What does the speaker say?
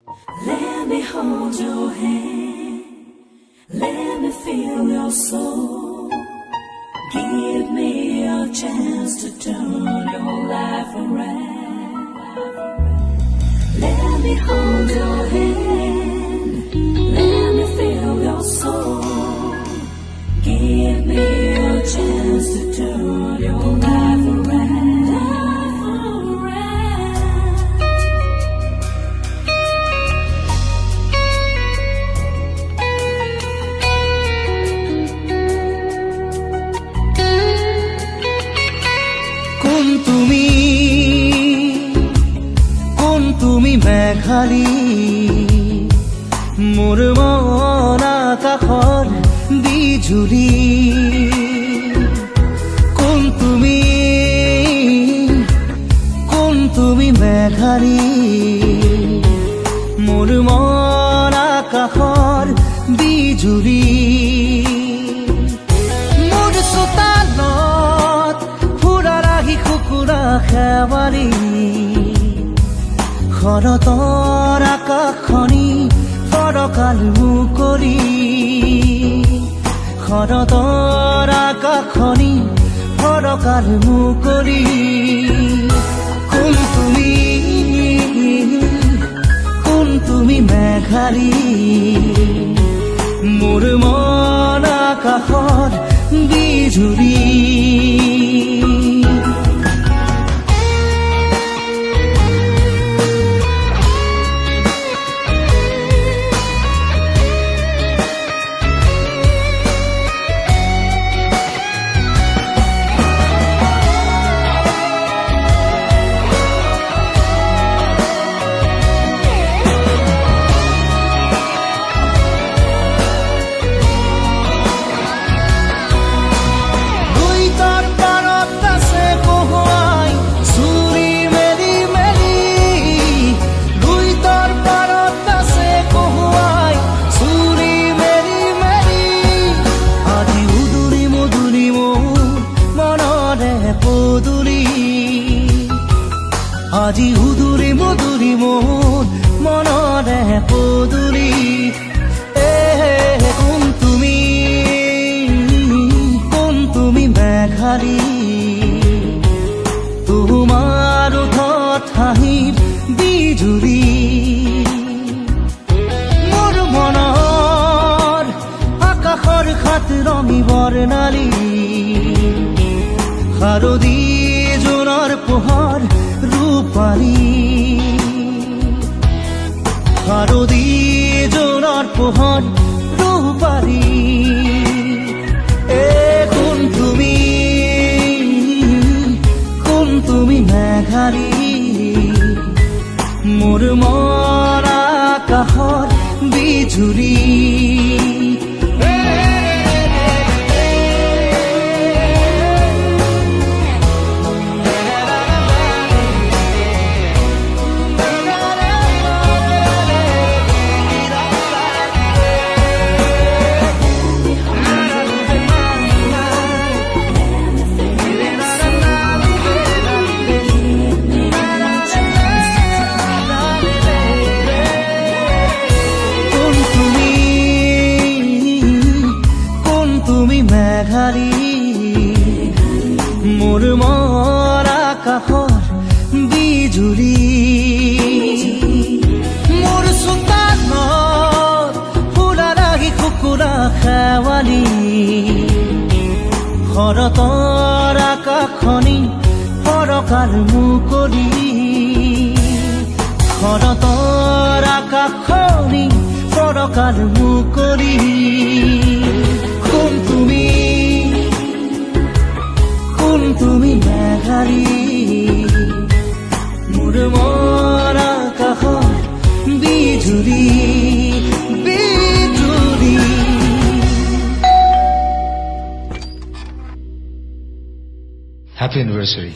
Let me hold your hand, let me feel your soul. Give me a chance to turn your life around. Let me hold your hand, let me feel your soul. Give me a chance to turn your life around. তুমি মেঘালী মোৰ মন আকাশৰ বিজুলী কোন তুমি মেঘালী মোৰ মন আকাশৰ বিজুলী মোৰ চোতালত ফুৰা ৰাখি কুকুৰা খেৱালী শৰতৰ আকাশখনি ফৰকাল মুকলি শৰতৰ আকাশখনি ফৰকাল মুকলি কোন তুমি মেঘালী মোৰ মন আকাশৰ বিজুলী আজি উদুৰি মধুৰি মোৰ মনৰে পদুলি কোন তুমি মেঘালী তোমাৰ ওঠত হাঁহিৰ বিজুলী মোৰ মনৰ আকাশৰ খাত ৰঙী বৰ্ণালী শাৰদী জোনৰ পোহৰ ৰূপালী শাৰদী জোনৰ পোহৰ ৰূপালী কোন তুমি মেঘালী মোৰ মন আকাশৰ বিজুলী মোৰ মন আকাশৰ বিজুলী মোৰ চোতালত ফুৰা ৰাখি কুকুৰা খেৱালী শৰতৰ আকাশখনি ফৰকাল মুকলি শৰতৰ আকাশখনি ফৰকাল মুকলি কোন তুমি মেঘালী মোৰ মন আকাশৰ বিজুলী Happy anniversary.